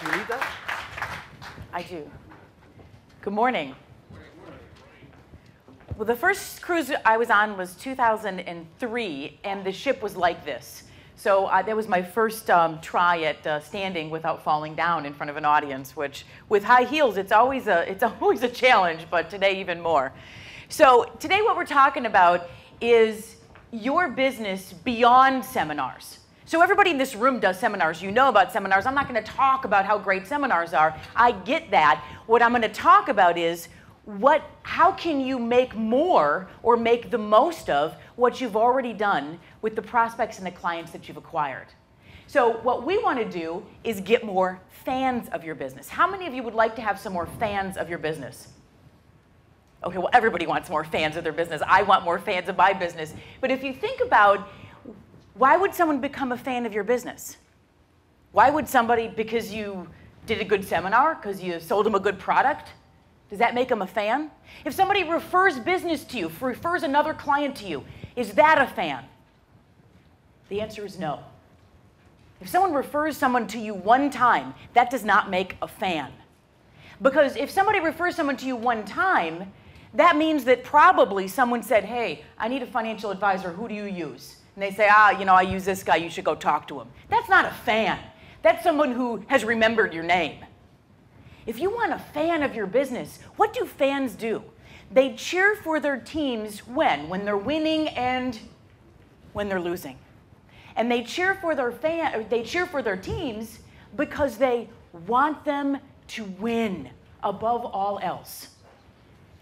You need that? I do. Good morning. Well, the first cruise I was on was 2003, and the ship was like this. So that was my first try at standing without falling down in front of an audience, which with high heels, it's always a challenge, but today even more. So today what we're talking about is your business beyond seminars. So everybody in this room does seminars. You know about seminars. I'm not going to talk about how great seminars are. I get that. What I'm going to talk about is how can you make more or make the most of what you've already done with the prospects and the clients that you've acquired. So what we want to do is get more fans of your business. How many of you would like to have some more fans of your business? Okay, well, everybody wants more fans of their business. I want more fans of my business. But if you think about why would someone become a fan of your business? Why would somebody, because you did a good seminar, because you sold them a good product? Does that make them a fan? If somebody refers business to you, refers another client to you, is that a fan? The answer is no. If someone refers someone to you one time, that does not make a fan. Because if somebody refers someone to you one time, that means that probably someone said, hey, I need a financial advisor, who do you use? And they say, I use this guy, you should go talk to him. That's not a fan. That's someone who has remembered your name. If you want a fan of your business, what do fans do? They cheer for their teams when they're winning and when they're losing. And they cheer for their teams because they want them to win above all else.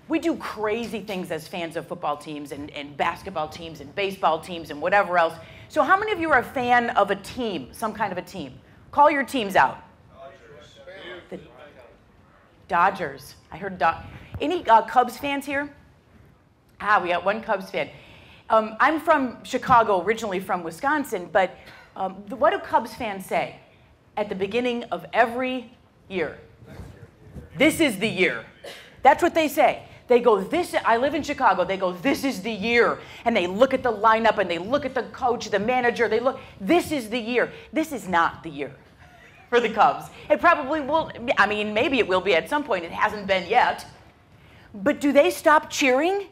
We do crazy things as fans of football teams and basketball teams and baseball teams and whatever else. So how many of you are a fan of a team, some kind of a team? Call your teams out. The Dodgers. I heard any Cubs fans here? We got one Cubs fan. I'm from Chicago, originally from Wisconsin, but what do Cubs fans say at the beginning of every year? This is the year. That's what they say. They go, I live in Chicago, they go, this is the year. And they look at the lineup and they look at the coach, the manager, this is the year. This is not the year for the Cubs. It probably will, maybe it will be at some point, it hasn't been yet. But do they stop cheering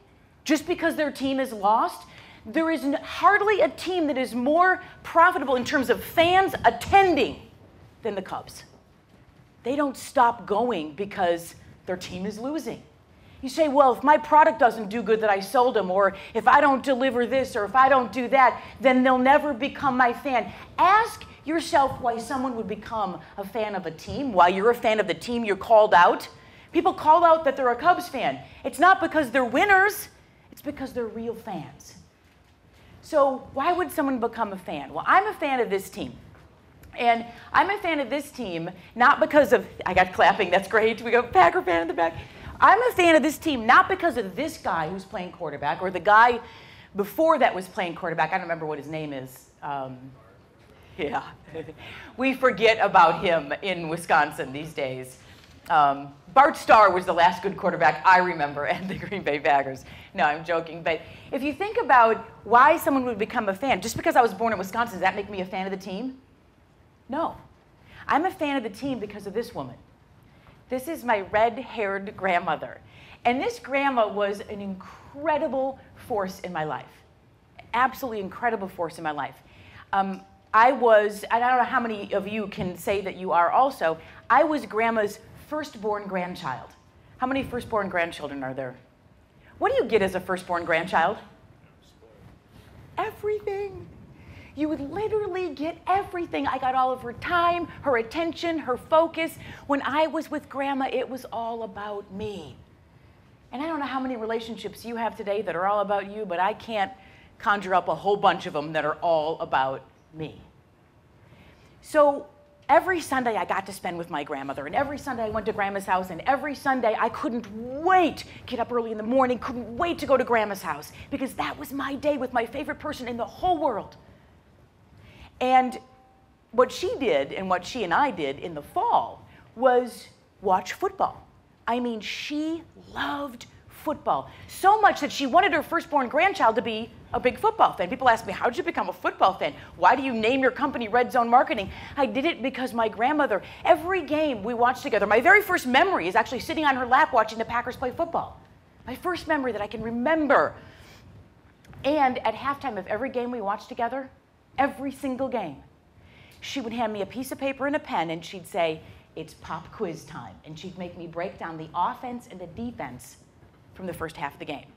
just because their team is lost? There is hardly a team that is more profitable in terms of fans attending than the Cubs. They don't stop going because their team is losing. You say, well, if my product doesn't do good that I sold them, or if I don't deliver this, or if I don't do that, then they'll never become my fan. Ask yourself why someone would become a fan of a team. Why you're a fan of the team you're called out. People call out that they're a Cubs fan. It's not because they're winners. It's because they're real fans. So why would someone become a fan? Well, I'm a fan of this team. And I'm a fan of this team not because of, I got clapping, that's great. We got a Packer fan in the back. I'm a fan of this team not because of this guy who's playing quarterback or the guy before that was playing quarterback. I don't remember what his name is. Yeah, we forget about him in Wisconsin these days. Bart Starr was the last good quarterback I remember at the Green Bay Packers. No, I'm joking. But if you think about why someone would become a fan, just because I was born in Wisconsin, does that make me a fan of the team? No. I'm a fan of the team because of this woman. This is my red-haired grandmother. And this grandma was an incredible force in my life. Absolutely incredible force in my life. I don't know how many of you can say that you are also, I was grandma's firstborn grandchild. How many firstborn grandchildren are there? What do you get as a firstborn grandchild? Everything. You would literally get everything. I got all of her time, her attention, her focus. When I was with Grandma, it was all about me. And I don't know how many relationships you have today that are all about you, but I can't conjure up a whole bunch of them that are all about me. So every Sunday I got to spend with my grandmother, and every Sunday I went to Grandma's house, and every Sunday I couldn't wait, get up early in the morning, couldn't wait to go to Grandma's house, because that was my day with my favorite person in the whole world. And what she did and what she and I did in the fall was watch football. I mean, she loved football. So much that she wanted her firstborn grandchild to be a big football fan. People ask me, how did you become a football fan? Why do you name your company Red Zone Marketing? I did it because my grandmother, every game we watched together, my very first memory is actually sitting on her lap watching the Packers play football. My first memory that I can remember. And at halftime of every game we watched together, every single game, she would hand me a piece of paper and a pen and she'd say, it's pop quiz time. And she'd make me break down the offense and the defense from the first half of the game.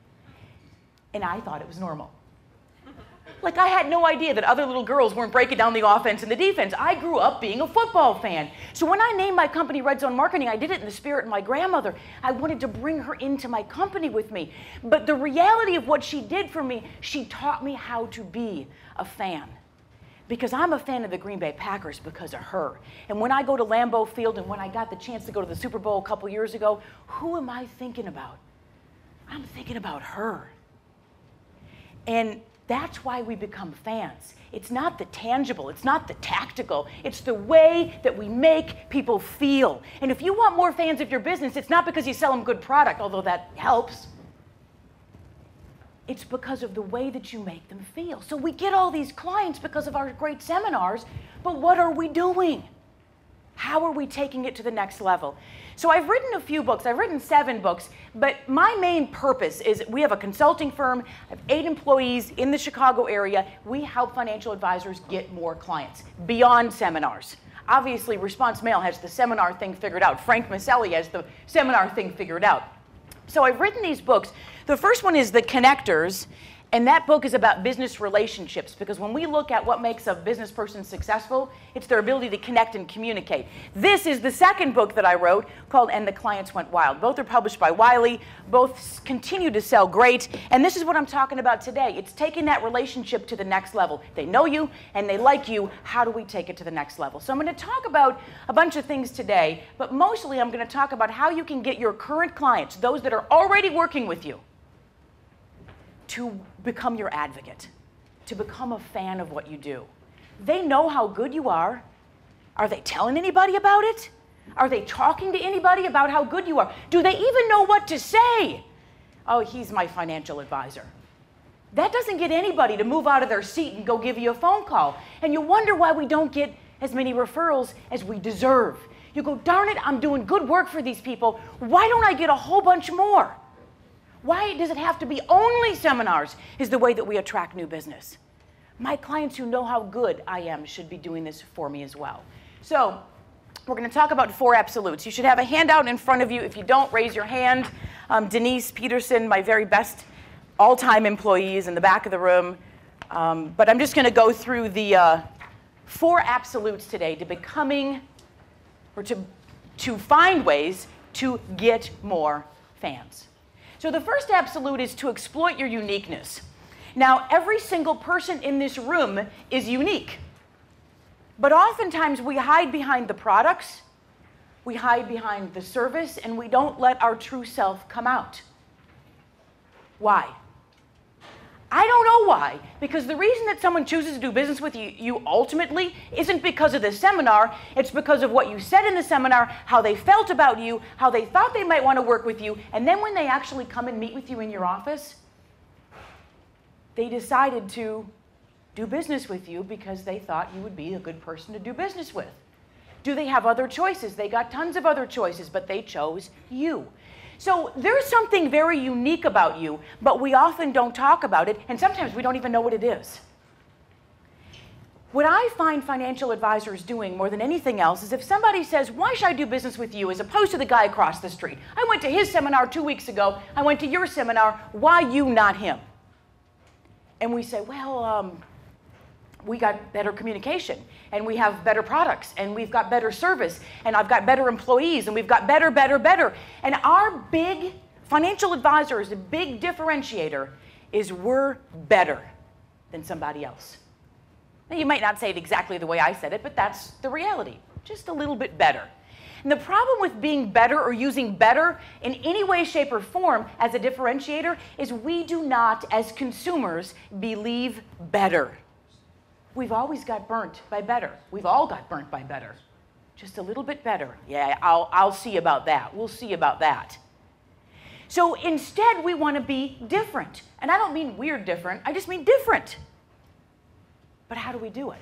And I thought it was normal. Like, I had no idea that other little girls weren't breaking down the offense and the defense. I grew up being a football fan. So when I named my company Red Zone Marketing, I did it in the spirit of my grandmother. I wanted to bring her into my company with me. But the reality of what she did for me, she taught me how to be a fan. Because I'm a fan of the Green Bay Packers because of her. And when I go to Lambeau Field and when I got the chance to go to the Super Bowl a couple years ago, who am I thinking about? I'm thinking about her. And that's why we become fans. It's not the tangible, it's not the tactical, it's the way that we make people feel. And if you want more fans of your business, it's not because you sell them good product, although that helps. It's because of the way that you make them feel. So we get all these clients because of our great seminars, but what are we doing? How are we taking it to the next level? So I've written a few books. I've written 7 books, but my main purpose is we have a consulting firm. I have 8 employees in the Chicago area. We help financial advisors get more clients beyond seminars. Obviously, Response Mail has the seminar thing figured out. Frank Maselli has the seminar thing figured out. So I've written these books. The first one is The Connectors, and that book is about business relationships, because when we look at what makes a business person successful, it's their ability to connect and communicate. This is the second book that I wrote called And the Clients Went Wild. Both are published by Wiley. Both continue to sell great. And this is what I'm talking about today. It's taking that relationship to the next level. They know you and they like you. How do we take it to the next level? So I'm going to talk about a bunch of things today, but mostly I'm going to talk about how you can get your current clients, those that are already working with you, to become your advocate, to become a fan of what you do. They know how good you are. Are they telling anybody about it? Are they talking to anybody about how good you are? Do they even know what to say? Oh, he's my financial advisor. That doesn't get anybody to move out of their seat and go give you a phone call. And you wonder why we don't get as many referrals as we deserve. You go, darn it, I'm doing good work for these people. Why don't I get a whole bunch more? Why does it have to be only seminars is the way that we attract new business? My clients who know how good I am should be doing this for me as well. So we're going to talk about 4 absolutes. You should have a handout in front of you. If you don't, raise your hand. Denise Peterson, my very best all-time employees in the back of the room. But I'm just going to go through the 4 absolutes today to becoming, or to find ways to get more fans. So the first absolute is to exploit your uniqueness. Now, every single person in this room is unique. But oftentimes we hide behind the products, we hide behind the service, and we don't let our true self come out. Why? I don't know why, because the reason that someone chooses to do business with you ultimately isn't because of the seminar, it's because of what you said in the seminar, how they felt about you, how they thought they might want to work with you, and then when they actually come and meet with you in your office, they decided to do business with you because they thought you would be a good person to do business with. Do they have other choices? They got tons of other choices, but they chose you. So there's something very unique about you, but we often don't talk about it, and sometimes we don't even know what it is. What I find financial advisors doing more than anything else is if somebody says, why should I do business with you, as opposed to the guy across the street? I went to his seminar 2 weeks ago. I went to your seminar. Why you, not him? And we say, well, we got better communication, and we have better products, and we've got better service, and I've got better employees, and we've got better. And our big financial advisors, the big differentiator is we're better than somebody else. Now, you might not say it exactly the way I said it, but that's the reality, just a little bit better. And the problem with being better or using better in any way, shape, or form as a differentiator is we do not, as consumers, believe better. We've always got burnt by better. We've all got burnt by better. Just a little bit better. Yeah, I'll see about that. We'll see about that. So instead, we want to be different. And I don't mean we're different, I just mean different. But how do we do it?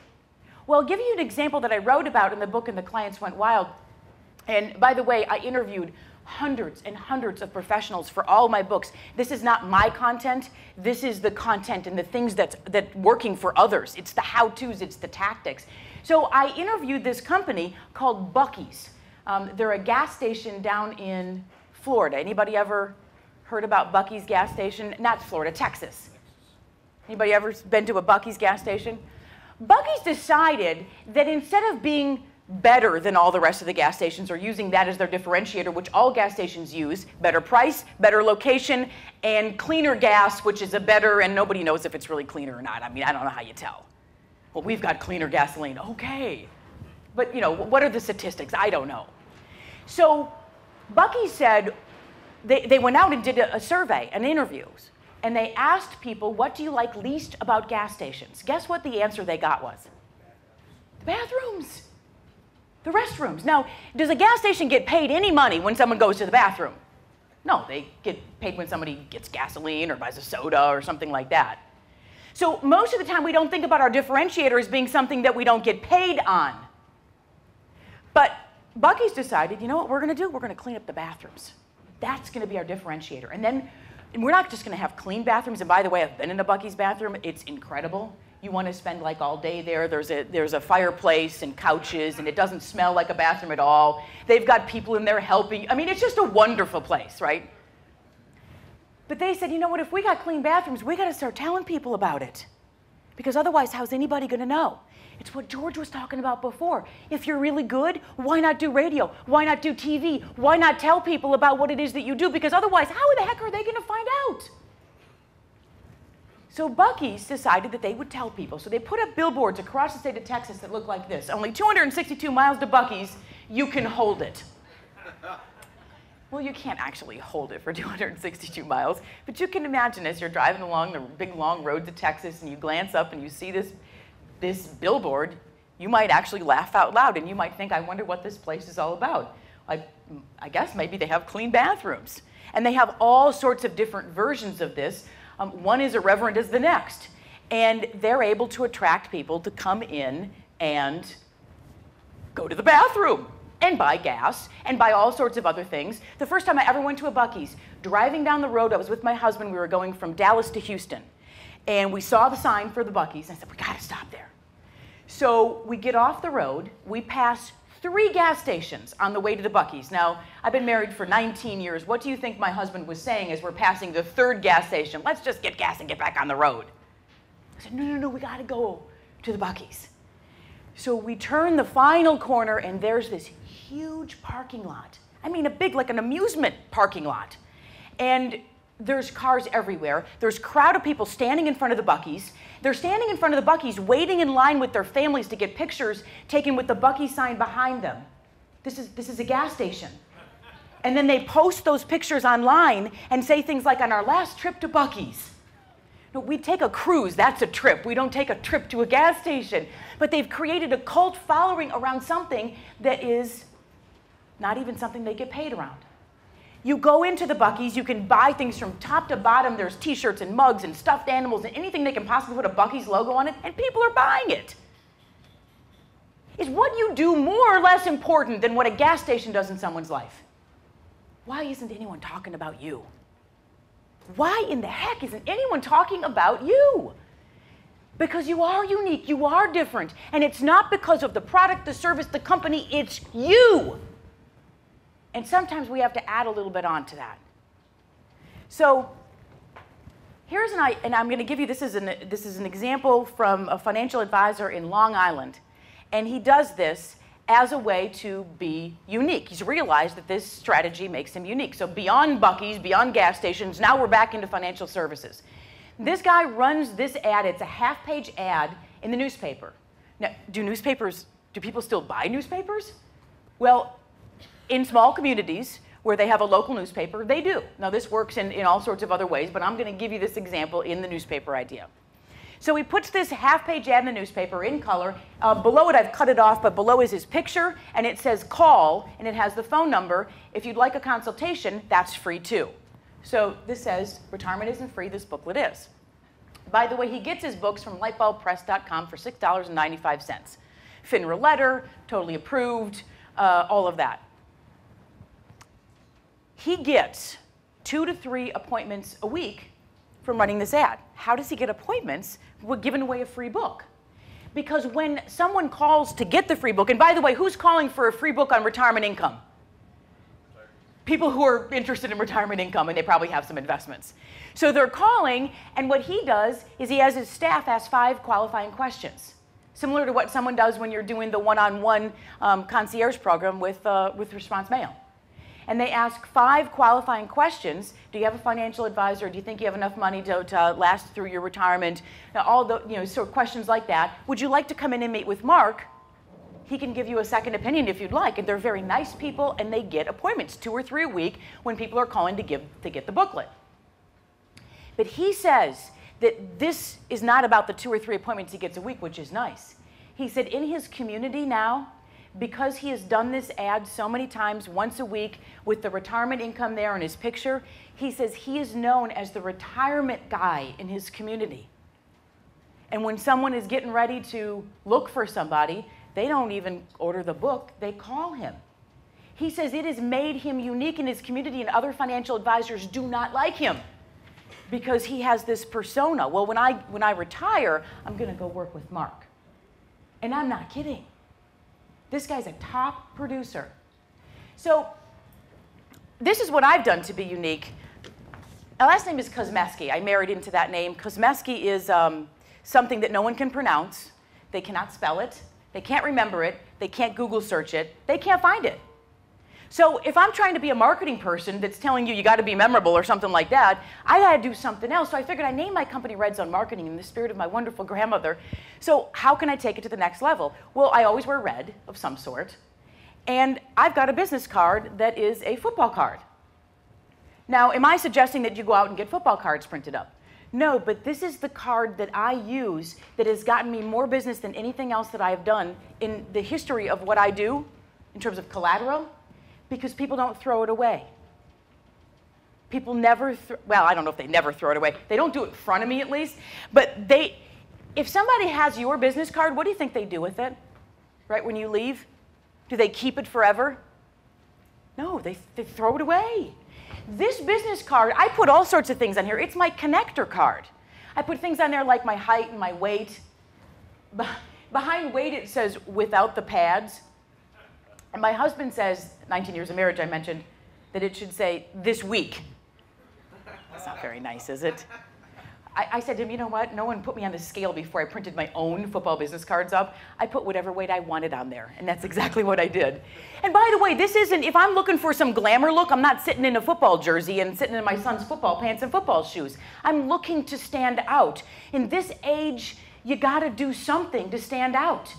Well, I'll give you an example that I wrote about in the book, And the Clients Went Wild. And by the way, I interviewed hundreds and hundreds of professionals for all my books. This is not my content. This is the content and the things that's working for others. It's the how-tos, it's the tactics. So I interviewed this company called Buc-ee's. They're a gas station down in Florida. Anybody ever heard about Buc-ee's gas station? Not Florida, Texas. Anybody ever been to a Buc-ee's gas station? Buc-ee's decided that instead of being better than all the rest of the gas stations, or using that as their differentiator, which all gas stations use, better price, better location, and cleaner gas, which is a better, and nobody knows if it's really cleaner or not. I mean, I don't know how you tell. Well, we've got cleaner gasoline. Okay. But, you know, what are the statistics? I don't know. So Buc-ee's said, they went out and did a survey and interviews, and they asked people, what do you like least about gas stations? Guess what the answer they got was? The bathrooms. The restrooms. Now, does a gas station get paid any money when someone goes to the bathroom? No, they get paid when somebody gets gasoline or buys a soda or something like that. So most of the time we don't think about our differentiator as being something that we don't get paid on. But Buc-ee's decided, you know what we're going to do? We're going to clean up the bathrooms. That's going to be our differentiator. And then we're not just going to have clean bathrooms. And by the way, I've been in a Buc-ee's bathroom. It's incredible. You want to spend like all day there. There's a fireplace and couches, and it doesn't smell like a bathroom at all. They've got people in there helping. I mean, it's just a wonderful place, right? But they said, you know what, if we got clean bathrooms, we got to start telling people about it. Because otherwise, how's anybody going to know? It's what George was talking about before. If you're really good, why not do radio? Why not do TV? Why not tell people about what it is that you do? Because otherwise, how the heck are they going to find out? So Buc-ee's decided that they would tell people. So they put up billboards across the state of Texas that look like this. Only 262 miles to Buc-ee's, you can hold it. Well, you can't actually hold it for 262 miles, but you can imagine as you're driving along the big long roads of Texas and you glance up and you see this billboard, you might actually laugh out loud and you might think, I wonder what this place is all about. I guess maybe they have clean bathrooms. And they have all sorts of different versions of this. One is irreverent as the next. And they're able to attract people to come in and go to the bathroom and buy gas and buy all sorts of other things. The first time I ever went to a Buc-ee's, driving down the road, I was with my husband. We were going from Dallas to Houston. And we saw the sign for the Buc-ee's. And I said, we got to stop there. So we get off the road. We pass 3 gas stations on the way to the Buc-ee's. Now, I've been married for 19 years. What do you think my husband was saying as we're passing the 3rd gas station? Let's just get gas and get back on the road. I said, no, we got to go to the Buc-ee's. So we turn the final corner, and there's this huge parking lot. I mean, a big, like an amusement parking lot. And there's cars everywhere. There's a crowd of people standing in front of the Buc-ee's. They're standing in front of the Buc-ee's, waiting in line with their families to get pictures taken with the Buc-ee's sign behind them. This is a gas station. And then they post those pictures online and say things like, on our last trip to Buc-ee's. No, we take a cruise, that's a trip. We don't take a trip to a gas station. But they've created a cult following around something that is not even something they get paid around. You go into the Buc-ee's, you can buy things from top to bottom. There's t-shirts and mugs and stuffed animals and anything they can possibly put a Buc-ee's logo on it, and people are buying it. Is what you do more or less important than what a gas station does in someone's life? Why isn't anyone talking about you? Why in the heck isn't anyone talking about you? Because you are unique, you are different, and it's not because of the product, the service, the company, it's you. And sometimes we have to add a little bit on to that. So here's and I'm going to give you, this is an example from a financial advisor in Long Island. And he does this as a way to be unique. He's realized that this strategy makes him unique. So beyond Buc-ee's, beyond gas stations, now we're back into financial services. This guy runs this ad. It's a half-page ad in the newspaper. Now, do people still buy newspapers? Well, in small communities where they have a local newspaper, they do. Now, this works in all sorts of other ways, but I'm going to give you this example in the newspaper idea. So he puts this half-page ad in the newspaper in color. Below it, I've cut it off, but below is his picture, and it says call, and it has the phone number. If you'd like a consultation, that's free too. So this says, retirement isn't free, this booklet is. By the way, he gets his books from lightbulbpress.com for $6.95. FINRA letter, totally approved, all of that. He gets 2 to 3 appointments a week from running this ad. How does he get appointments? We're giving away a free book. Because when someone calls to get the free book, and by the way, who's calling for a free book on retirement income? People who are interested in retirement income, and they probably have some investments. So they're calling, and what he does is he has his staff ask 5 qualifying questions, similar to what someone does when you're doing the one-on-one concierge program with Response Mail. And they ask 5 qualifying questions. Do you have a financial advisor? Do you think you have enough money to last through your retirement? Now, all the sort of questions like that. Would you like to come in and meet with Mark? He can give you a second opinion if you'd like. And they're very nice people, and they get appointments 2 or 3 a week when people are calling to get the booklet. But he says that this is not about the 2 or 3 appointments he gets a week, which is nice. He said in his community now, because he has done this ad so many times, once a week, with the retirement income there in his picture, he says he is known as the retirement guy in his community. And when someone is getting ready to look for somebody, they don't even order the book, they call him. He says it has made him unique in his community, and other financial advisors do not like him because he has this persona. Well, when I retire, I'm going to go work with Mark. And I'm not kidding. This guy's a top producer. So this is what I've done to be unique. My last name is Kuzmeski. I married into that name. Kuzmeski is something that no one can pronounce. They cannot spell it. They can't remember it. They can't Google search it. They can't find it. So if I'm trying to be a marketing person that's telling you got to be memorable or something like that, I got to do something else. So I figured I named my company Red Zone Marketing in the spirit of my wonderful grandmother. So how can I take it to the next level? Well, I always wear red of some sort. And I've got a business card that is a football card. Now, am I suggesting that you go out and get football cards printed up? No, but this is the card that I use that has gotten me more business than anything else that I have done in the history of what I do in terms of collateral, because people don't throw it away. People never, well, I don't know if they never throw it away. They don't do it in front of me at least, but if somebody has your business card, what do you think they do with it, right, when you leave? Do they keep it forever? No, they throw it away. This business card, I put all sorts of things on here. It's my connector card. I put things on there like my height and my weight. Behind weight, it says without the pads. And my husband says, 19 years of marriage, I mentioned, that it should say this week. That's not very nice, is it? I said to him, you know what? No one put me on the scale before I printed my own football business cards up. I put whatever weight I wanted on there, and that's exactly what I did. And by the way, this isn't, if I'm looking for some glamour look, I'm not sitting in a football jersey and sitting in my son's football pants and football shoes. I'm looking to stand out. In this age, you got to do something to stand out.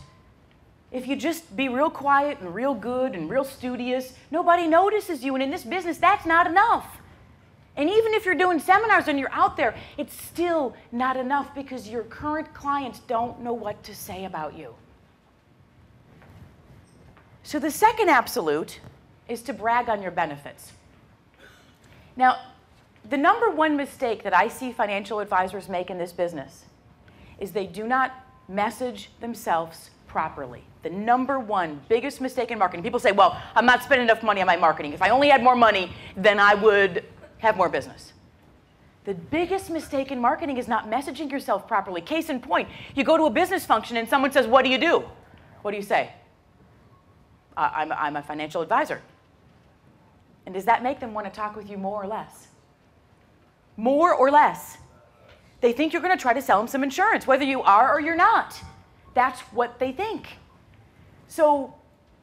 If you just be real quiet and real good and real studious, nobody notices you. And in this business, that's not enough. And even if you're doing seminars and you're out there, it's still not enough because your current clients don't know what to say about you. So the second absolute is to brag on your benefits. Now, the number one mistake that I see financial advisors make in this business is they do not message themselves properly. The number one biggest mistake in marketing. People say, well, I'm not spending enough money on my marketing. If I only had more money, then I would have more business. The biggest mistake in marketing is not messaging yourself properly. Case in point, you go to a business function and someone says, what do you do? What do you say? I'm a financial advisor. And does that make them want to talk with you more or less? More or less. They think you're going to try to sell them some insurance, whether you are or you're not. That's what they think. So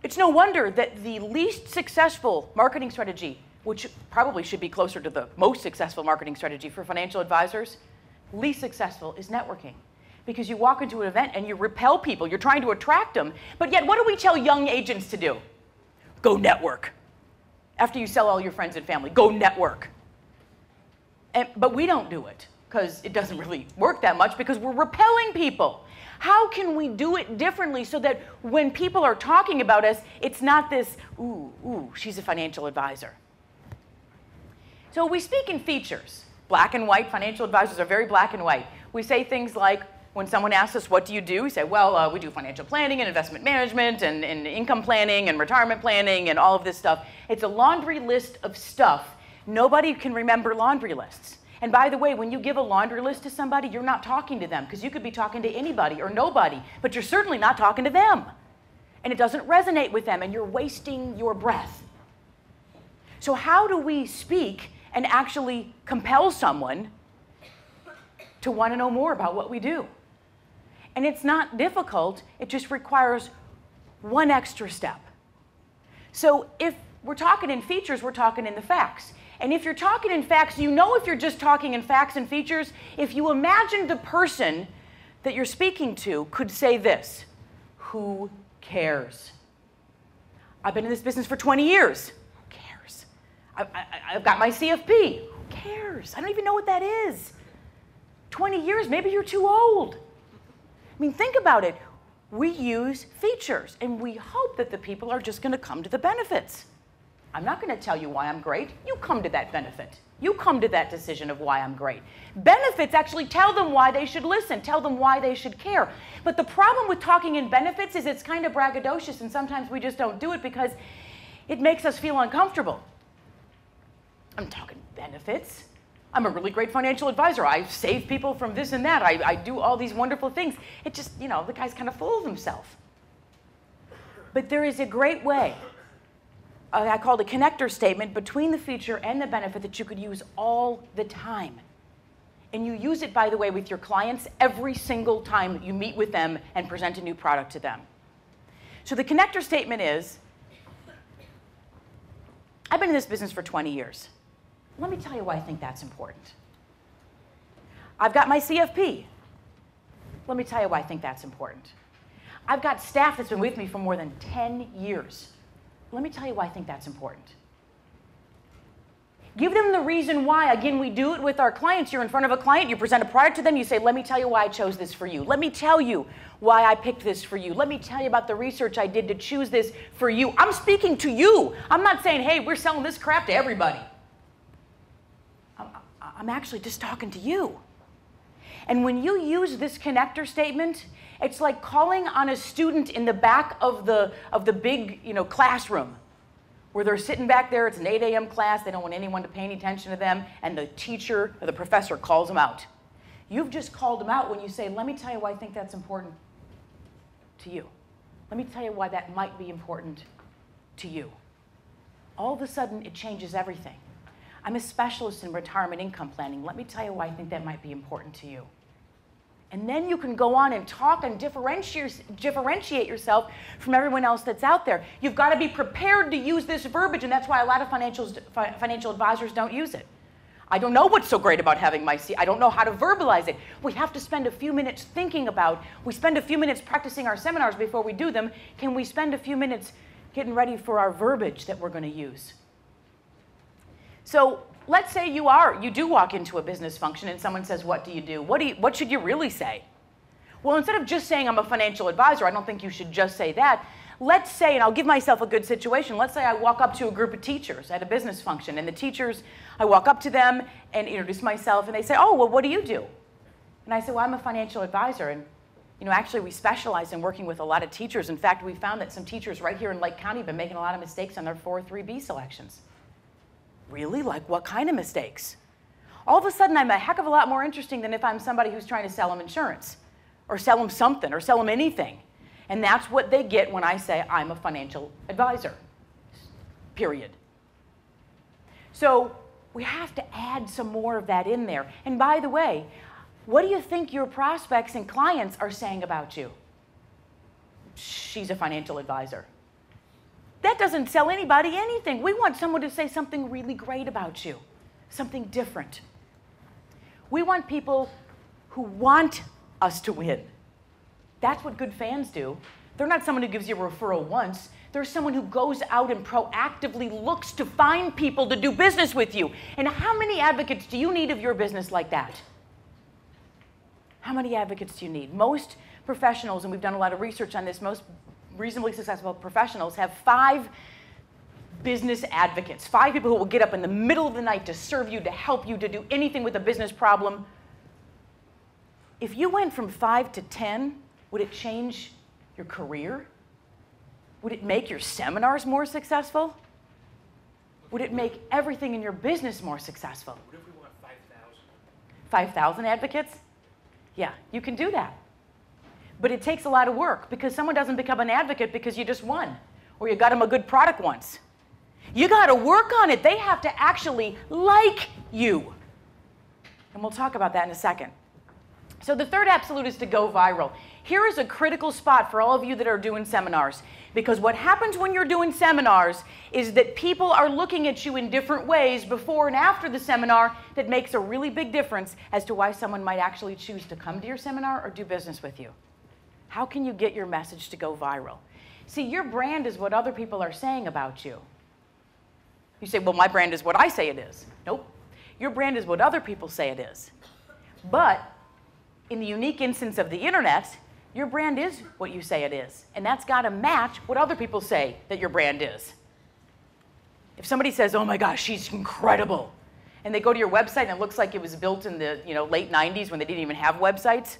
it's no wonder that the least successful marketing strategy, which probably should be closer to the most successful marketing strategy for financial advisors, least successful is networking. Because you walk into an event and you repel people, you're trying to attract them, but yet what do we tell young agents to do? Go network. After you sell all your friends and family, go network. But we don't do it because it doesn't really work that much because we're repelling people. How can we do it differently so that when people are talking about us, it's not this, ooh, she's a financial advisor. So we speak in features. Black and white. Financial advisors are very black and white. We say things like, when someone asks us, what do you do? We say, well, we do financial planning and investment management and income planning and retirement planning and all of this stuff. It's a laundry list of stuff. Nobody can remember laundry lists. And by the way, when you give a laundry list to somebody, you're not talking to them, because you could be talking to anybody or nobody, but you're certainly not talking to them. And it doesn't resonate with them, and you're wasting your breath. So how do we speak and actually compel someone to want to know more about what we do? And it's not difficult, it just requires one extra step. So if we're talking in features, we're talking in the facts. And if you're talking in facts, you know if you're just talking in facts and features, if you imagine the person that you're speaking to could say this: who cares? I've been in this business for 20 years. Who cares? I've got my CFP. Who cares? I don't even know what that is. 20 years, maybe you're too old. I mean, think about it. We use features, and we hope that the people are just going to come to the benefits. I'm not going to tell you why I'm great. You come to that benefit. You come to that decision of why I'm great. Benefits actually tell them why they should listen, tell them why they should care. But the problem with talking in benefits is it's kind of braggadocious, and sometimes we just don't do it because it makes us feel uncomfortable. I'm talking benefits. I'm a really great financial advisor. I save people from this and that. I do all these wonderful things. It just, you know, the guy's kind of full of himself. But there is a great way, I call it a connector statement, between the feature and the benefit that you could use all the time. And you use it, by the way, with your clients every single time you meet with them and present a new product to them. So the connector statement is, I've been in this business for 20 years. Let me tell you why I think that's important. I've got my CFP. Let me tell you why I think that's important. I've got staff that's been with me for more than 10 years. Let me tell you why I think that's important. Give them the reason why. Again, we do it with our clients. You're in front of a client, you present a product to them, you say, let me tell you why I chose this for you. Let me tell you why I picked this for you. Let me tell you about the research I did to choose this for you. I'm speaking to you. I'm not saying, hey, we're selling this crap to everybody. I'm actually just talking to you. And when you use this connector statement, it's like calling on a student in the back of the big, classroom, where they're sitting back there. It's an 8 a.m. class. They don't want anyone to pay any attention to them. And the teacher or the professor calls them out. You've just called them out when you say, let me tell you why I think that's important to you. Let me tell you why that might be important to you. All of a sudden, it changes everything. I'm a specialist in retirement income planning. Let me tell you why I think that might be important to you. And then you can go on and talk and differentiate yourself from everyone else that's out there. You've got to be prepared to use this verbiage, and that's why a lot of financial advisors don't use it. I don't know what's so great about having my I don't know how to verbalize it. We have to spend a few minutes thinking about, we spend a few minutes practicing our seminars before we do them. Can we spend a few minutes getting ready for our verbiage that we're going to use? So let's say you do walk into a business function and someone says, what do you do? What should you really say? Well, instead of just saying I'm a financial advisor, I don't think you should just say that. Let's say, and I'll give myself a good situation, let's say I walk up to a group of teachers at a business function, and the teachers, I walk up to them and introduce myself, and they say, oh, well, what do you do? And I say, well, I'm a financial advisor, and actually we specialize in working with a lot of teachers. In fact, we found that some teachers right here in Lake County have been making a lot of mistakes on their 403B selections. Really? Like what kind of mistakes? All of a sudden, I'm a heck of a lot more interesting than if I'm somebody who's trying to sell them insurance or sell them something or sell them anything. And that's what they get when I say I'm a financial advisor, period. So we have to add some more of that in there. And by the way, what do you think your prospects and clients are saying about you? She's a financial advisor. That doesn't sell anybody anything. We want someone to say something really great about you, something different. We want people who want us to win. That's what good fans do. They're not someone who gives you a referral once. They're someone who goes out and proactively looks to find people to do business with you. And how many advocates do you need of your business like that? How many advocates do you need? Most professionals, and we've done a lot of research on this, most reasonably successful professionals have 5 business advocates, 5 people who will get up in the middle of the night to serve you, to help you, to do anything with a business problem. If you went from 5 to 10, would it change your career? Would it make your seminars more successful? Would it make everything in your business more successful? What if we want 5,000? 5,000 advocates? Yeah, you can do that. But it takes a lot of work because someone doesn't become an advocate because you just won or you got them a good product once. You got to work on it. They have to actually like you. And we'll talk about that in a second. So the third absolute is to go viral. Here is a critical spot for all of you that are doing seminars. Because what happens when you're doing seminars is that people are looking at you in different ways before and after the seminar that makes a really big difference as to why someone might actually choose to come to your seminar or do business with you. How can you get your message to go viral? See, your brand is what other people are saying about you. You say, well, my brand is what I say it is. Nope. Your brand is what other people say it is. But in the unique instance of the internet, your brand is what you say it is. And that's got to match what other people say that your brand is. If somebody says, oh my gosh, she's incredible, and they go to your website and it looks like it was built in the late 90s when they didn't even have websites,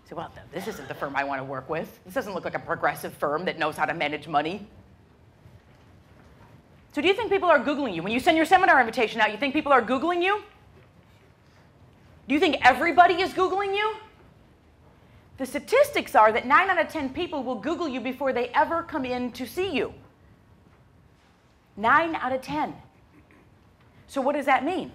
say, well, this isn't the firm I want to work with. This doesn't look like a progressive firm that knows how to manage money. So do you think people are Googling you? When you send your seminar invitation out, you think people are Googling you? Do you think everybody is Googling you? The statistics are that 9 out of 10 people will Google you before they ever come in to see you. 9 out of 10. So what does that mean?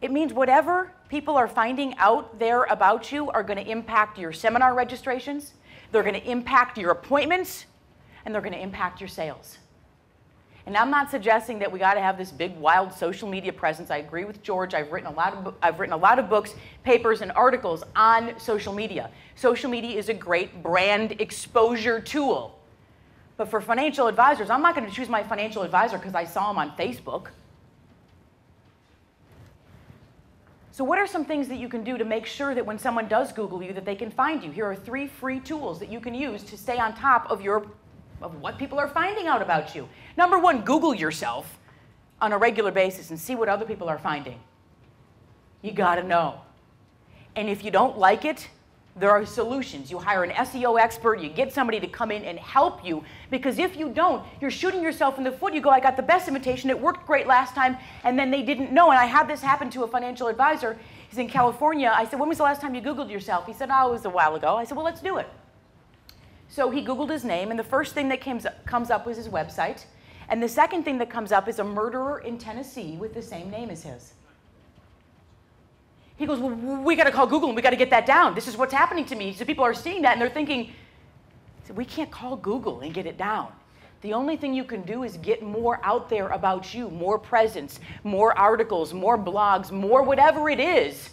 It means whatever people are finding out there about you are going to impact your seminar registrations, they're going to impact your appointments, and they're going to impact your sales. And I'm not suggesting that we got to have this big, wild social media presence. I agree with George. I've written a lot of books, papers, and articles on social media. Social media is a great brand exposure tool. But for financial advisors, I'm not going to choose my financial advisor because I saw him on Facebook. So what are some things that you can do to make sure that when someone does Google you, that they can find you? Here are 3 free tools that you can use to stay on top of what people are finding out about you. Number 1, Google yourself on a regular basis and see what other people are finding. You got to know. And if you don't like it, there are solutions. You hire an SEO expert, you get somebody to come in and help you, because if you don't, you're shooting yourself in the foot. You go, I got the best invitation, it worked great last time, and then they didn't know. And I had this happen to a financial advisor. He's in California. I said, when was the last time you Googled yourself? He said, oh, it was a while ago. I said, well, let's do it. So he Googled his name, and the first thing that comes up was his website. And the second thing that comes up is a murderer in Tennessee with the same name as his. He goes, well, we got to call Google and we got to get that down. This is what's happening to me. So people are seeing that and they're thinking, we can't call Google and get it down. The only thing you can do is get more out there about you, more presence, more articles, more blogs, more whatever it is.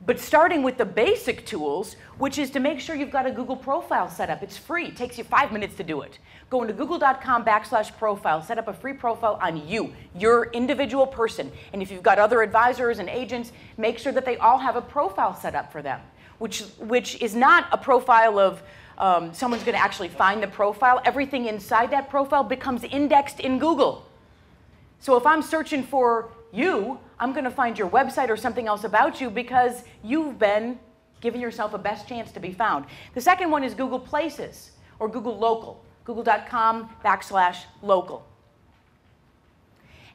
But starting with the basic tools, which is to make sure you've got a Google profile set up. It's free. It takes you 5 minutes to do it. Go into google.com/profile, set up a free profile on you, your individual person. And if you've got other advisors and agents, make sure that they all have a profile set up for them, which is not a profile of someone's going to actually find the profile. Everything inside that profile becomes indexed in Google. So if I'm searching for you, I'm going to find your website or something else about you because you've been giving yourself a best chance to be found. The second one is Google Places or Google Local, google.com/local.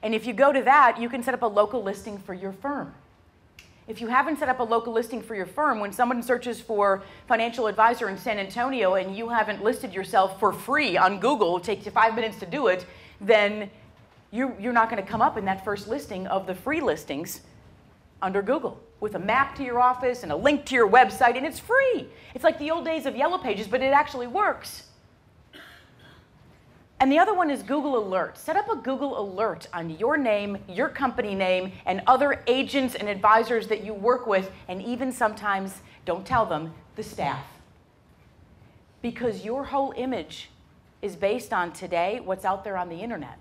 And if you go to that, you can set up a local listing for your firm. If you haven't set up a local listing for your firm, when someone searches for financial advisor in San Antonio and you haven't listed yourself for free on Google, it takes you 5 minutes to do it, then you're not going to come up in that first listing of the free listings under Google with a map to your office and a link to your website, and it's free. It's like the old days of Yellow Pages, but it actually works. And the other one is Google Alert. Set up a Google Alert on your name, your company name, and other agents and advisors that you work with, and even sometimes, don't tell them, the staff. Because your whole image is based on today, what's out there on the internet.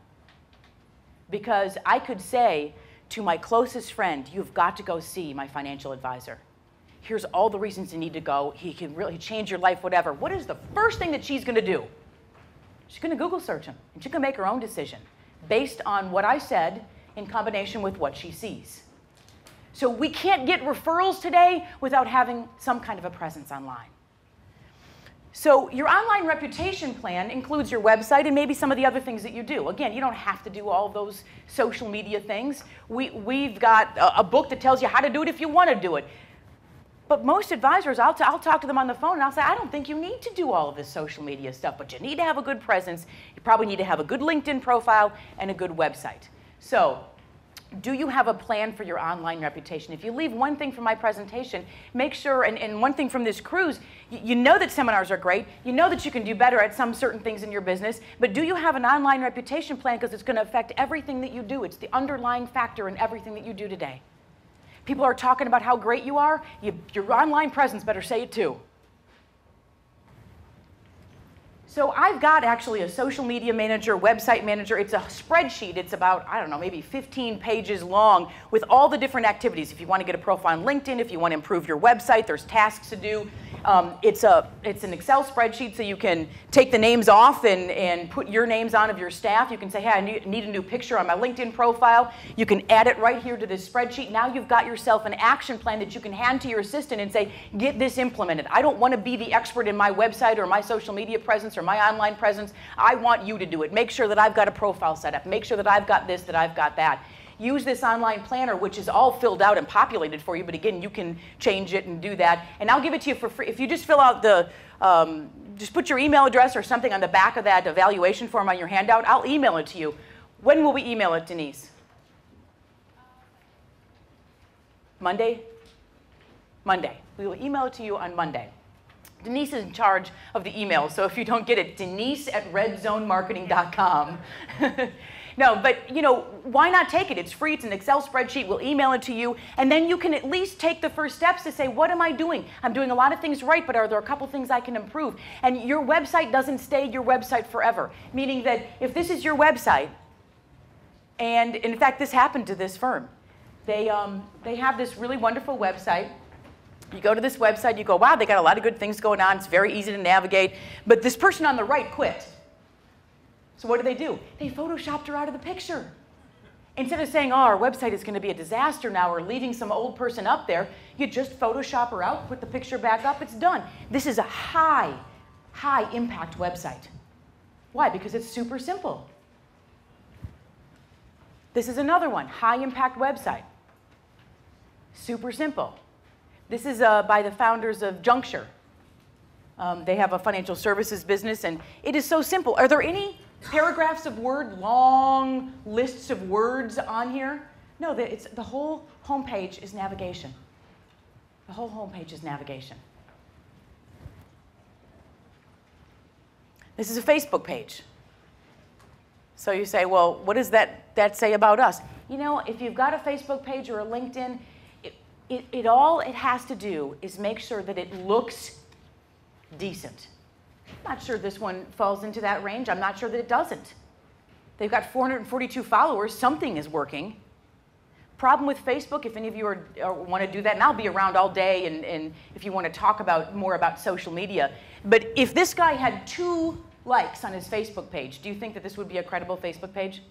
Because I could say to my closest friend, you've got to go see my financial advisor. Here's all the reasons you need to go. He can really change your life, whatever. What is the first thing that she's going to do? She's going to Google search them, and she can make her own decision based on what I said in combination with what she sees. So we can't get referrals today without having some kind of a presence online. So your online reputation plan includes your website and maybe some of the other things that you do. Again, you don't have to do all of those social media things. We've got a book that tells you how to do it if you want to do it. But most advisors, I'll talk to them on the phone and I'll say, I don't think you need to do all of this social media stuff, but you need to have a good presence. You probably need to have a good LinkedIn profile and a good website. So, do you have a plan for your online reputation? If you leave one thing from my presentation, make sure, and one thing from this cruise, you know that seminars are great, you know that you can do better at some certain things in your business, but do you have an online reputation plan, because it's going to affect everything that you do. It's the underlying factor in everything that you do today. People are talking about how great you are, your online presence better say it too. So I've got actually a social media manager, website manager. It's a spreadsheet. It's about, I don't know, maybe 15 pages long with all the different activities. If you want to get a profile on LinkedIn, if you want to improve your website, there's tasks to do. It's an Excel spreadsheet, so you can take the names off and put your names on of your staff. You can say, hey, I need a new picture on my LinkedIn profile. You can add it right here to this spreadsheet. Now you've got yourself an action plan that you can hand to your assistant and say, get this implemented. I don't want to be the expert in my website or my social media presence or my online presence. I want you to do it. Make sure that I've got a profile set up. Make sure that I've got this, that I've got that. Use this online planner, which is all filled out and populated for you, but again, you can change it and do that. And I'll give it to you for free. If you just fill out the, just put your email address or something on the back of that evaluation form on your handout, I'll email it to you. When will we email it, Denise? Monday? Monday. We will email it to you on Monday. Denise is in charge of the email, so if you don't get it, denise@redzonemarketing.com. No, but you know, why not take it? It's free, it's an Excel spreadsheet, we'll email it to you, and then you can at least take the first steps to say, what am I doing? I'm doing a lot of things right, but are there a couple things I can improve? And your website doesn't stay your website forever, meaning that if this is your website, and in fact, this happened to this firm. They have this really wonderful website. You go to this website, you go, wow, they got a lot of good things going on, it's very easy to navigate, but this person on the right quit. So what do? They photoshopped her out of the picture. Instead of saying, oh, our website is going to be a disaster now, or leaving some old person up there, you just Photoshop her out, put the picture back up, it's done. This is a high impact website. Why? Because it's super simple. This is another one, high impact website. Super simple. This is by the founders of Juncture. They have a financial services business, and it is so simple. Are there any paragraphs of word, long lists of words on here? No, the whole homepage is navigation. The whole homepage is navigation. This is a Facebook page. So you say, well, what does that say about us? You know, if you've got a Facebook page or a LinkedIn, all it has to do is make sure that it looks decent. I'm not sure this one falls into that range. I'm not sure that it doesn't. They've got 442 followers. Something is working. Problem with Facebook, if any of you want to do that, and I'll be around all day, and if you want to talk more about social media, but if this guy had 2 likes on his Facebook page, do you think that this would be a credible Facebook page?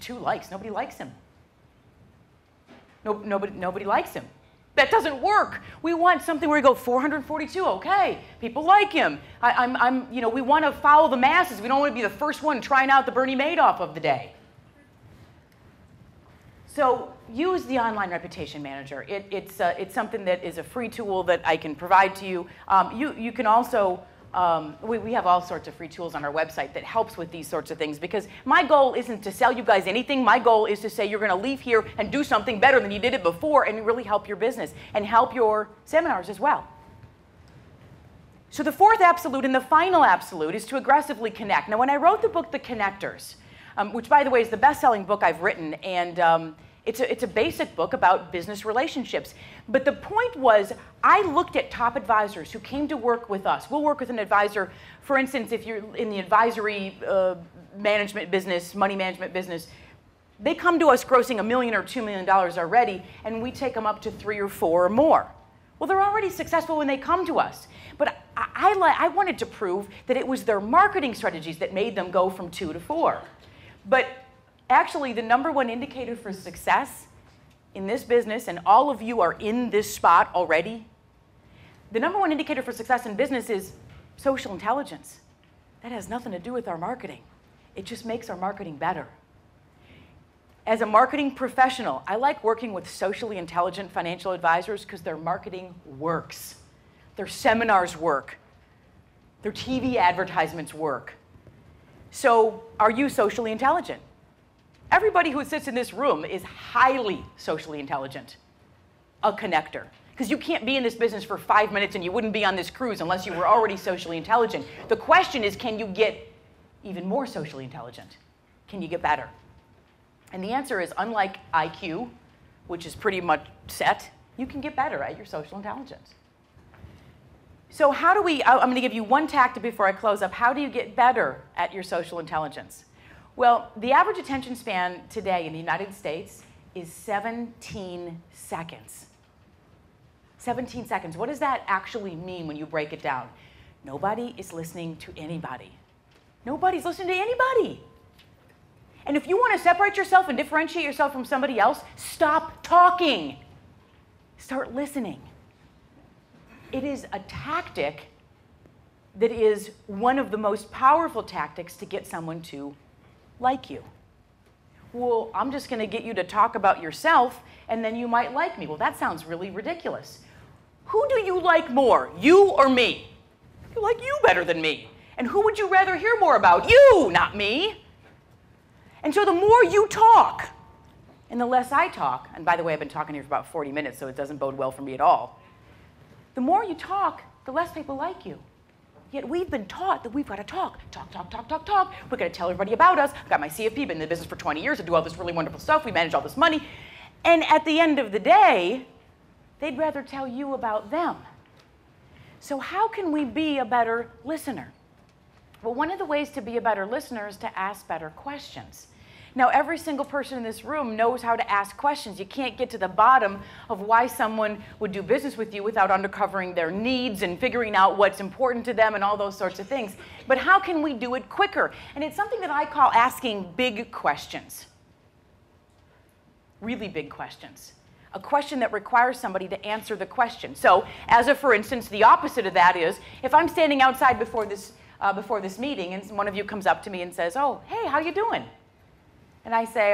2 likes. Nobody likes him. Nobody likes him. That doesn't work. We want something where we go 442. Okay, people like him. You know, we want to follow the masses. We don't want to be the first one trying out the Bernie Madoff of the day. So use the online reputation manager. It's something that is a free tool that I can provide to you. You can also. We have all sorts of free tools on our website that helps with these sorts of things, because my goal isn't to sell you guys anything. My goal is to say you're going to leave here and do something better than you did it before, and really help your business and help your seminars as well. So the 4th absolute and the final absolute is to aggressively connect. Now, when I wrote the book, The Connectors, which, by the way, is the best-selling book I've written, and it's a basic book about business relationships. But the point was, I looked at top advisors who came to work with us. We'll work with an advisor, for instance, if you're in the advisory management business, money management business, they come to us grossing $1 million or $2 million already, and we take them up to 3 or 4 or more. Well, they're already successful when they come to us. But I wanted to prove that it was their marketing strategies that made them go from 2 to 4. But actually, the #1 indicator for success in this business, and all of you are in this spot already, the #1 indicator for success in business is social intelligence. That has nothing to do with our marketing. It just makes our marketing better. As a marketing professional, I like working with socially intelligent financial advisors because their marketing works. Their seminars work. Their TV advertisements work. So, are you socially intelligent? Everybody who sits in this room is highly socially intelligent, a connector. Because you can't be in this business for 5 minutes and you wouldn't be on this cruise unless you were already socially intelligent. The question is, can you get even more socially intelligent? Can you get better? And the answer is, unlike IQ, which is pretty much set, you can get better at your social intelligence. So how do we, I'm going to give you one tactic before I close up. How do you get better at your social intelligence? Well, the average attention span today in the United States is 17 seconds. 17 seconds. What does that actually mean when you break it down? Nobody is listening to anybody. Nobody's listening to anybody. And if you want to separate yourself and differentiate yourself from somebody else, stop talking. Start listening. It is a tactic that is one of the most powerful tactics to get someone to like you. Well, I'm just going to get you to talk about yourself, and then you might like me. Well, that sounds really ridiculous. Who do you like more, you or me? You like you better than me. And who would you rather hear more about? You, not me. And so the more you talk, and the less I talk, and by the way, I've been talking here for about 40 minutes, so it doesn't bode well for me at all. The more you talk, the less people like you. Yet we've been taught that we've got to talk. Talk, talk, talk, talk, talk. We've got to tell everybody about us. I've got my CFP, been in the business for 20 years. I do all this really wonderful stuff. We manage all this money. And at the end of the day, they'd rather tell you about them. So how can we be a better listener? Well, one of the ways to be a better listener is to ask better questions. Now, every single person in this room knows how to ask questions. You can't get to the bottom of why someone would do business with you without uncovering their needs and figuring out what's important to them and all those sorts of things. But how can we do it quicker? And it's something that I call asking big questions. Really big questions. A question that requires somebody to answer the question. So, as a for instance, the opposite of that is, if I'm standing outside before this meeting and one of you comes up to me and says, "Oh, hey, how you doing?" And I say,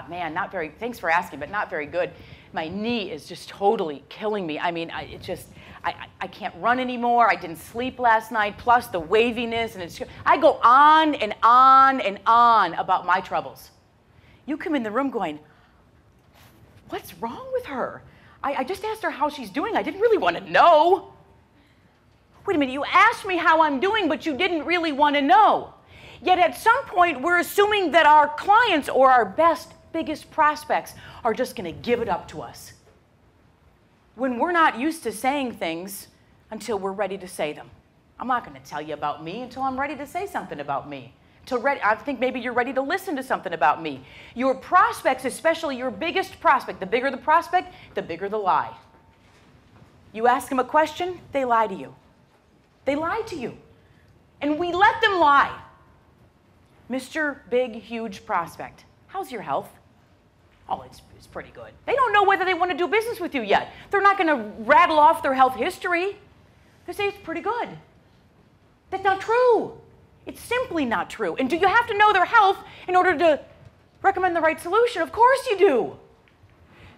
man, thanks for asking, but not very good. My knee is just totally killing me. I mean, I can't run anymore. I didn't sleep last night, plus the waviness. And I go on and on and on about my troubles. You come in the room going, what's wrong with her? I just asked her how she's doing. I didn't really want to know. Wait a minute, you asked me how I'm doing, but you didn't really want to know. Yet at some point, we're assuming that our clients or our biggest prospects are just going to give it up to us. When we're not used to saying things until we're ready to say them. I'm not going to tell you about me until I'm ready to say something about me. I think maybe you're ready to listen to something about me. Your prospects, especially your biggest prospect, the bigger the prospect, the bigger the lie. You ask them a question, they lie to you. They lie to you. And we let them lie. Mr. Big, Huge Prospect, how's your health? Oh, it's pretty good. They don't know whether they want to do business with you yet. They're not going to rattle off their health history. They say it's pretty good. That's not true. It's simply not true. And do you have to know their health in order to recommend the right solution? Of course you do.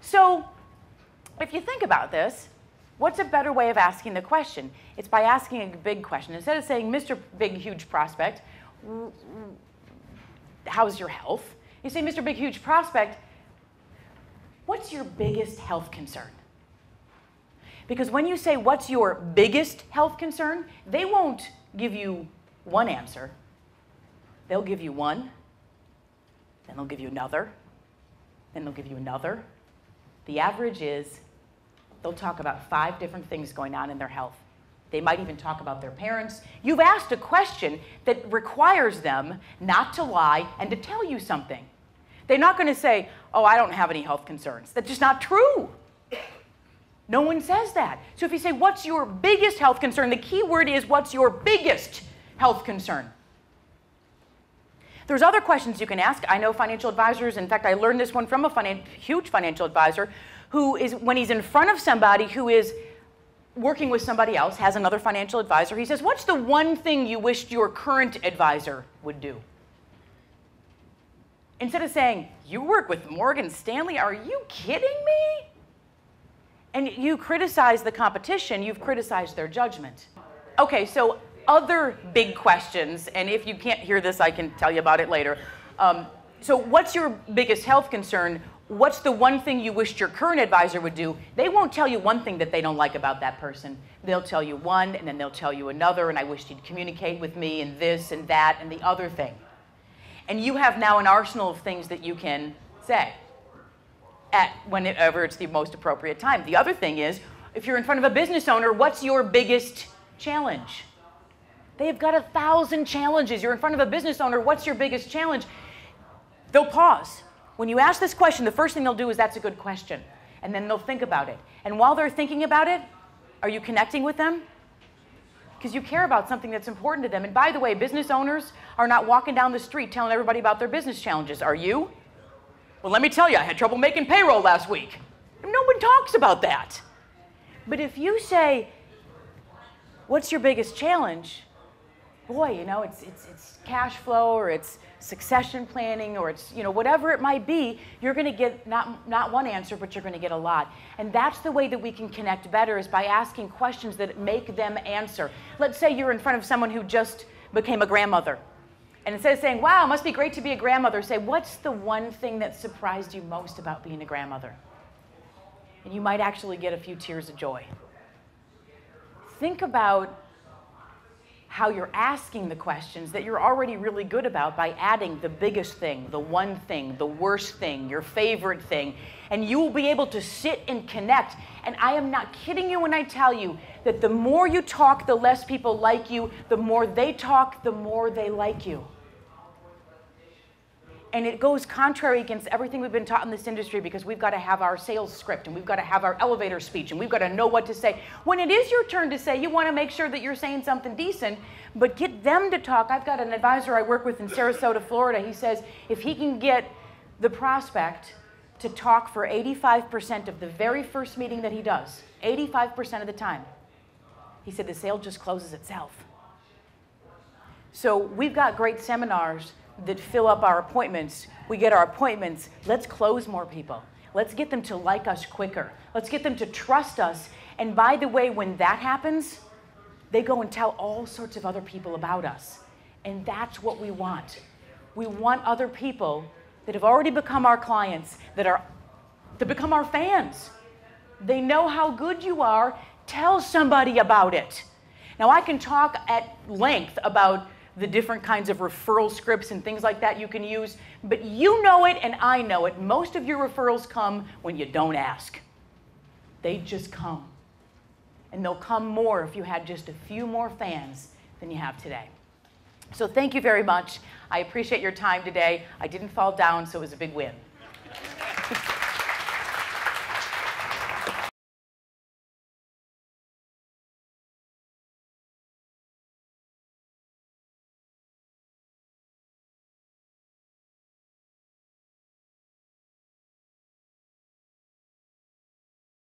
So if you think about this, what's a better way of asking the question? It's by asking a big question. Instead of saying, Mr. Big, Huge Prospect, how's your health? You say, Mr. Big, Huge Prospect, what's your biggest health concern? Because when you say, what's your biggest health concern, they won't give you one answer. They'll give you one, then they'll give you another, then they'll give you another. The average is they'll talk about 5 different things going on in their health. They might even talk about their parents. You've asked a question that requires them not to lie and to tell you something. They're not going to say, oh, I don't have any health concerns. That's just not true. No one says that. So if you say, what's your biggest health concern? The key word is, what's your biggest health concern? There's other questions you can ask. I know financial advisors, in fact, I learned this one from a huge financial advisor, who is, when he's in front of somebody who is working with somebody else, has another financial advisor, he says, what's the one thing you wished your current advisor would do? Instead of saying, you work with Morgan Stanley, are you kidding me? And you criticize the competition, you've criticized their judgment. Okay, so other big questions, and if you can't hear this, I can tell you about it later. So what's your biggest health concern? What's the one thing you wished your current advisor would do? They won't tell you one thing that they don't like about that person. They'll tell you one, and then they'll tell you another, and I wish you'd communicate with me, and this, and that, and the other thing. And you have now an arsenal of things that you can say at whenever it's the most appropriate time. The other thing is, if you're in front of a business owner, what's your biggest challenge? They've got 1,000 challenges. You're in front of a business owner, what's your biggest challenge? They'll pause. When you ask this question, the first thing they'll do is, that's a good question. And then they'll think about it. And while they're thinking about it, are you connecting with them? Because you care about something that's important to them. And by the way, business owners are not walking down the street telling everybody about their business challenges. Are you? Well, let me tell you, I had trouble making payroll last week. No one talks about that. But if you say, what's your biggest challenge? Boy, you know, it's cash flow, or it's succession planning, or it's, you know, whatever it might be, you're going to get not one answer, but you're going to get a lot. And that's the way that we can connect better, is by asking questions that make them answer. Let's say you're in front of someone who just became a grandmother. And instead of saying, wow, it must be great to be a grandmother, say, what's the one thing that surprised you most about being a grandmother? And you might actually get a few tears of joy. Think about how you're asking the questions that you're already really good about by adding the biggest thing, the one thing, the worst thing, your favorite thing, and you will be able to sit and connect. And I am not kidding you when I tell you that the more you talk, the less people like you. The more they talk, the more they like you. And it goes contrary against everything we've been taught in this industry, because we've got to have our sales script, and we've got to have our elevator speech, and we've got to know what to say. When it is your turn to say, you want to make sure that you're saying something decent, but get them to talk. I've got an advisor I work with in Sarasota, Florida. He says if he can get the prospect to talk for 85% of the very first meeting that he does, 85% of the time, he said the sale just closes itself. So we've got great seminars that fill up our appointments. We get our appointments. Let's close more people. Let's get them to like us quicker. Let's get them to trust us. And by the way, when that happens, they go and tell all sorts of other people about us. And that's what we want. We want other people that have already become our clients, to become our fans. They know how good you are. Tell somebody about it. Now, I can talk at length about the different kinds of referral scripts and things like that you can use, but you know it and I know it. Most of your referrals come when you don't ask. They just come. And they'll come more if you had just a few more fans than you have today. So thank you very much. I appreciate your time today. I didn't fall down, so it was a big win.